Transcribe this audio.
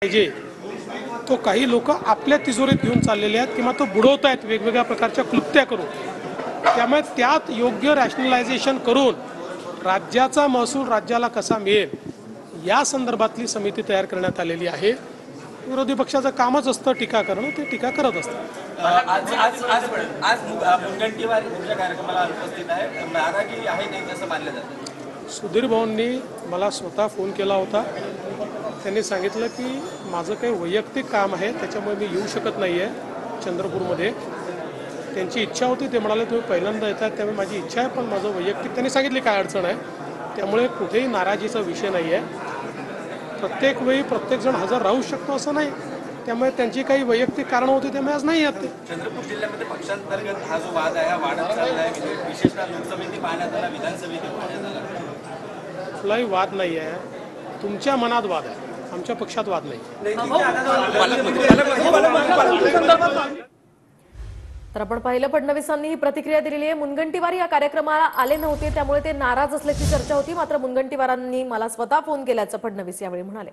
पाहिजे तो काही लोक आपल्या तिजोरीत घेऊन चाललेले आहेत किंवा तो बुडवतायत वेगवेगळ्या प्रकारच्या क्लुप्त्या करून। त्यामुळे त्यात योग्य रॅशनलायझेशन करून राज्याचा महसूल राज्याला कसा मिळेल या संदर्भातली समिती तयार करण्यात आलेली आहे। विरोधी पक्षाचं कामच असतं टीका करणं, ते टीका करत असतात। आज आज आज आज मुनगंटीवार तुमच्या कार्यक्रमाला उपस्थित आहे, नाराजी आहे नाही असं मानलं जातं। सुधीर भाऊंनी मला स्वतः फोन केला होता। त्यांनी सांगितलं की माझं काही वैयक्तिक काम आहे, त्याच्यामुळे मी येऊ शकत नाही आहे चंद्रपूरमध्ये। त्यांची इच्छा होती, ते म्हणाले तुम्ही पहिल्यांदा येतात त्यामुळे माझी इच्छा आहे, पण माझं वैयक्तिक त्यांनी सांगितली काय अडचण आहे, त्यामुळे कुठेही नाराजीचा विषय नाही आहे। प्रत्येक वेळी प्रत्येकजण हजर राहू शकतो असं नाही, त्यामुळे त्यांची काही वैयक्तिक कारणं होती त्यामुळे आज नाही येत ते। चंद्रपूर जिल्ह्यामध्ये पक्षांतर्गत हा जो वाद आहे हा वाढत चालला आहे, विशेषतः लोकसभेत पाहण्यात आला, विधानसभेत पाहण्यात आला। कुठलाही वाद नाही आहे, तुमच्या मनात वाद आहे, आमच्या पक्षात वाद नाही। तर आपण पाहिलं फडणवीसांनी ही प्रतिक्रिया दिलेली आहे। मुनगंटीवार या कार्यक्रमाला आले नव्हते त्यामुळे ते नाराज असल्याची चर्चा होती, मात्र मुनगंटीवारांनी मला स्वतः फोन केल्याचं फडणवीस यावेळी म्हणाले।